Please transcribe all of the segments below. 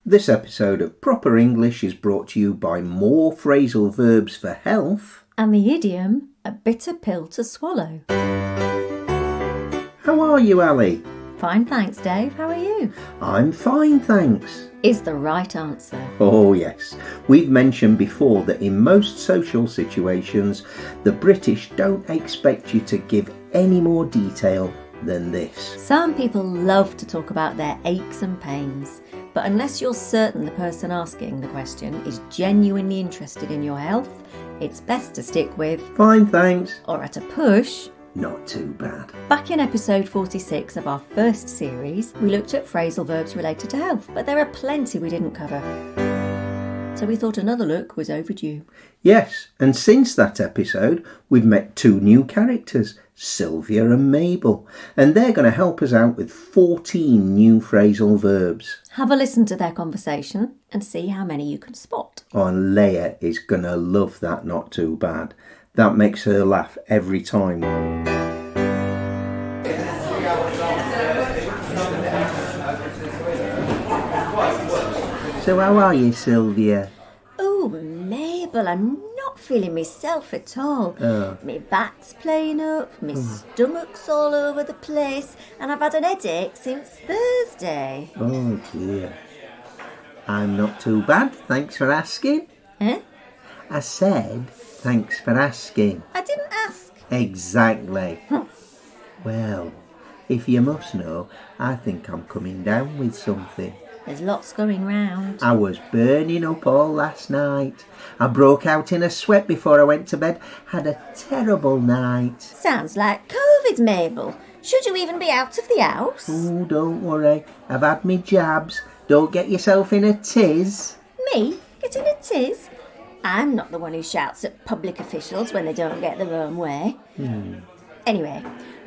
This episode of Proper English is brought to you by more phrasal verbs for health. And the idiom, a bitter pill to swallow. How are you, Ali? Fine, thanks, Dave. How are you? I'm fine, thanks. Is the right answer. Oh yes, we've mentioned before that in most social situations, the British don't expect you to give any more detail than this. Some people love to talk about their aches and pains, but unless you're certain the person asking the question is genuinely interested in your health, it's best to stick with Fine, thanks. Or at a push, Not too bad. Back in episode 46 of our first series, we looked at phrasal verbs related to health, but there are plenty we didn't cover. So we thought another look was overdue. Yes, and since that episode, we've met two new characters, Sylvia and Mabel, and they're going to help us out with 14 new phrasal verbs. Have a listen to their conversation and see how many you can spot. Oh, and Leia is going to love that not too bad. That makes her laugh every time. So how are you, Sylvia? Oh, Mabel, I'm not feeling myself at all. My back's playing up, my stomach's all over the place, and I've had an headache since Thursday. Oh dear. I'm not too bad, thanks for asking. Eh? I said, thanks for asking. I didn't ask. Exactly. Well, if you must know, I think I'm coming down with something. There's lots going round. I was burning up all last night. I broke out in a sweat before I went to bed. Had a terrible night. Sounds like COVID, Mabel. Should you even be out of the house? Oh, don't worry. I've had me jabs. Don't get yourself in a tiz. Me? Getting a tiz? I'm not the one who shouts at public officials when they don't get their own way. Anyway,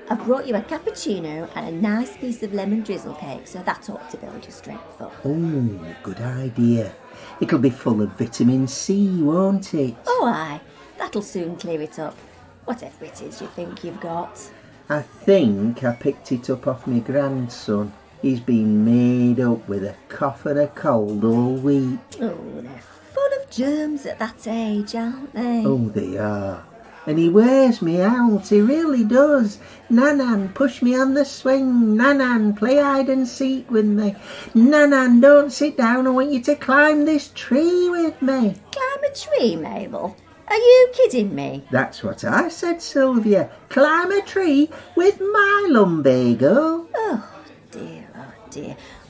I've brought you a cappuccino and a nice piece of lemon drizzle cake, so that ought to build your strength up. Oh, good idea. It'll be full of vitamin C, won't it? Oh, aye. That'll soon clear it up. Whatever it is you think you've got. I think I picked it up off my grandson. He's been made up with a cough and a cold all week. Oh, they're full of germs at that age, aren't they? Oh, they are. And he wears me out, he really does. Nanan, push me on the swing. Nanan, play hide and seek with me. Nanan, don't sit down, I want you to climb this tree with me. Climb a tree, Mabel? Are you kidding me? That's what I said, Sylvia. Climb a tree with my lumbago. Oh dear.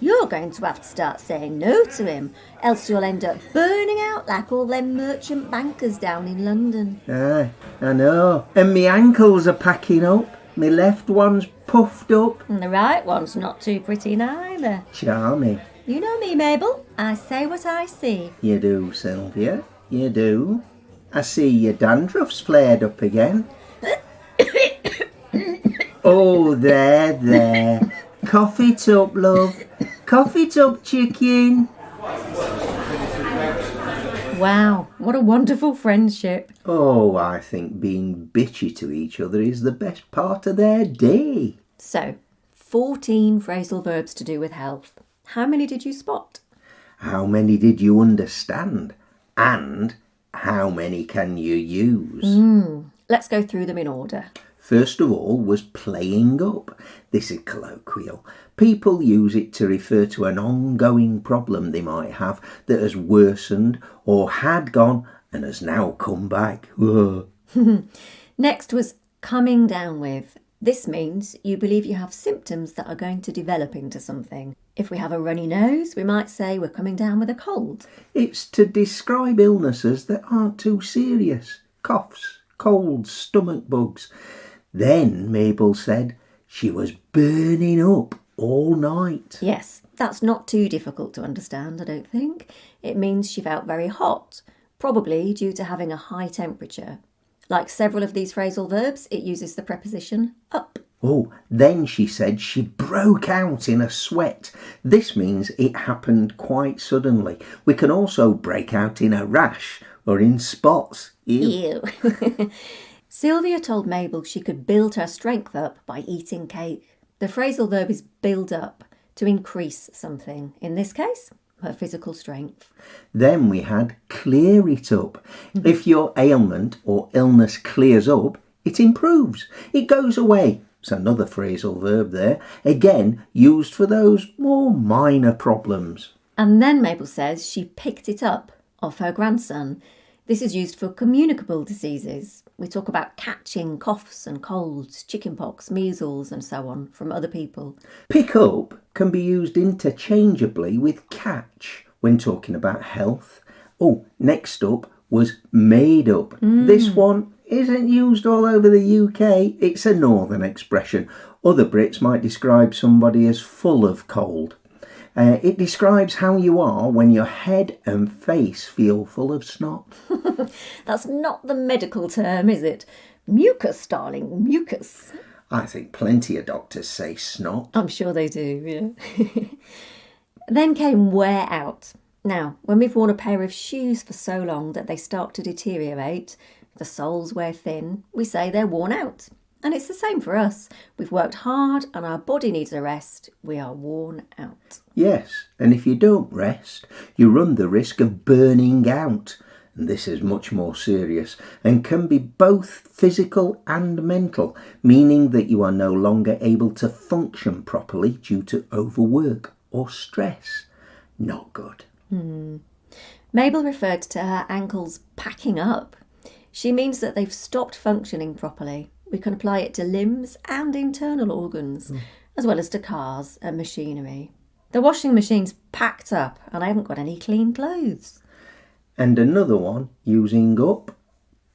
You're going to have to start saying no to him, else you'll end up burning out like all them merchant bankers down in London. Aye, I know. And me ankles are packing up. My left one's puffed up. And the right one's not too pretty neither. Charming. You know me, Mabel. I say what I see. You do, Sylvia. You do. I see your dandruff's flared up again. Oh, there. Cough it up, love. Cough it up, chicken. Wow, what a wonderful friendship. Oh, I think being bitchy to each other is the best part of their day. So, 14 phrasal verbs to do with health. How many did you spot? How many did you understand? And how many can you use? Let's go through them in order. First of all was playing up. This is colloquial. People use it to refer to an ongoing problem they might have that has worsened or had gone and has now come back. Next was coming down with. This means you believe you have symptoms that are going to develop into something. If we have a runny nose, we might say we're coming down with a cold. It's to describe illnesses that aren't too serious. Coughs, colds, stomach bugs. Then Mabel said she was burning up all night. Yes, that's not too difficult to understand, I don't think. It means she felt very hot, probably due to having a high temperature. Like several of these phrasal verbs, it uses the preposition up. Oh, then she said she broke out in a sweat. This means it happened quite suddenly. We can also break out in a rash or in spots. Ew. Sylvia told Mabel she could build her strength up by eating cake. The phrasal verb is build up, to increase something. In this case, her physical strength. Then we had clear it up. If your ailment or illness clears up, it improves. It goes away. It's another phrasal verb there, again used for those more minor problems. And then Mabel says she picked it up off her grandson. This is used for communicable diseases. We talk about catching coughs and colds, chickenpox, measles and so on from other people. Pick up can be used interchangeably with catch when talking about health. Oh, next up was made up. This one isn't used all over the UK. It's a northern expression. Other Brits might describe somebody as full of cold. It describes how you are when your head and face feel full of snot. That's not the medical term, is it? Mucus, darling, mucus. I think plenty of doctors say snot. I'm sure they do, yeah. Then came wear out. Now, when we've worn a pair of shoes for so long that they start to deteriorate, the soles wear thin, we say they're worn out. And it's the same for us. We've worked hard and our body needs a rest. We are worn out. Yes, and if you don't rest, you run the risk of burning out. And this is much more serious and can be both physical and mental, meaning that you are no longer able to function properly due to overwork or stress. Not good. Mabel referred to her ankles packing up. She means that they've stopped functioning properly. We can apply it to limbs and internal organs, as well as to cars and machinery. The washing machine's packed up and I haven't got any clean clothes. And another one using up,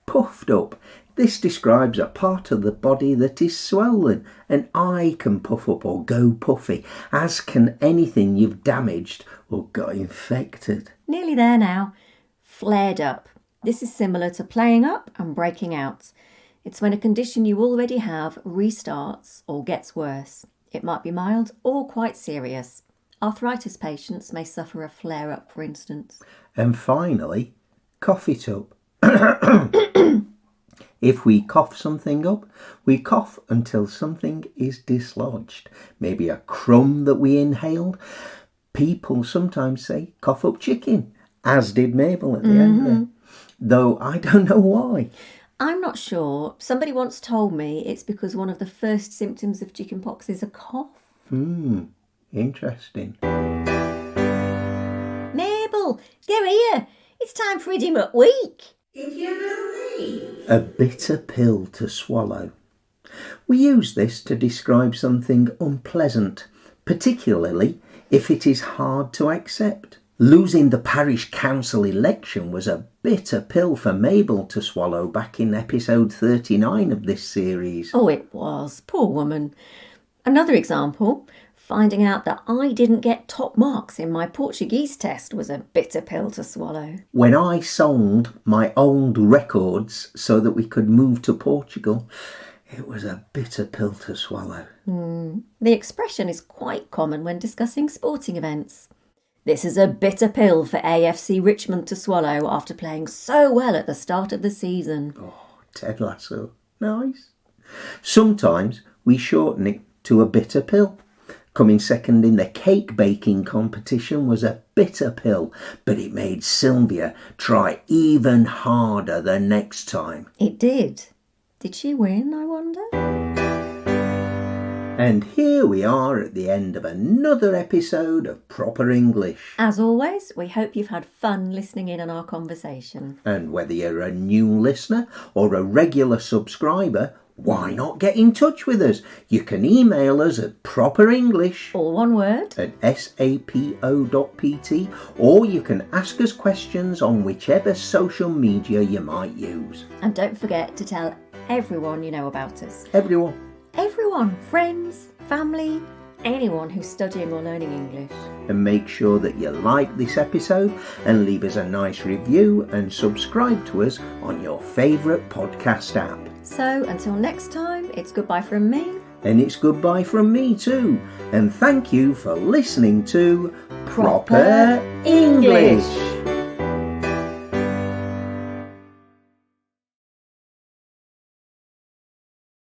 puffed up. This describes a part of the body that is swollen. An eye can puff up or go puffy, as can anything you've damaged or got infected. Nearly there now. Flared up. This is similar to playing up and breaking out. It's when a condition you already have restarts or gets worse. It might be mild or quite serious. Arthritis patients may suffer a flare-up, for instance. And finally, cough it up. If we cough something up, we cough until something is dislodged. Maybe a crumb that we inhaled. People sometimes say cough up chicken, as did Mabel at the end there. Though I don't know why. I'm not sure. Somebody once told me it's because one of the first symptoms of chickenpox is a cough. Interesting. Mabel, go here. It's time for Idiom at Week. If you know me. A bitter pill to swallow. We use this to describe something unpleasant, particularly if it is hard to accept. Losing the parish council election was a bitter pill for Mabel to swallow back in episode 39 of this series. Oh, it was. Poor woman. Another example, finding out that I didn't get top marks in my Portuguese test was a bitter pill to swallow. When I sold my old records so that we could move to Portugal, it was a bitter pill to swallow. The expression is quite common when discussing sporting events. This is a bitter pill for AFC Richmond to swallow after playing so well at the start of the season. Oh, Ted Lasso. Nice. Sometimes we shorten it to a bitter pill. Coming second in the cake baking competition was a bitter pill, but it made Sylvia try even harder the next time. It did. Did she win, I wonder? And here we are at the end of another episode of Proper English. As always, we hope you've had fun listening in on our conversation. And whether you're a new listener or a regular subscriber, why not get in touch with us? You can email us at properenglish, all one word, at sapo.pt, or you can ask us questions on whichever social media you might use. And don't forget to tell everyone you know about us. Everyone, friends, family, anyone who's studying or learning English. And make sure that you like this episode and leave us a nice review and subscribe to us on your favourite podcast app. So until next time, it's goodbye from me. And it's goodbye from me too. And thank you for listening to Proper English.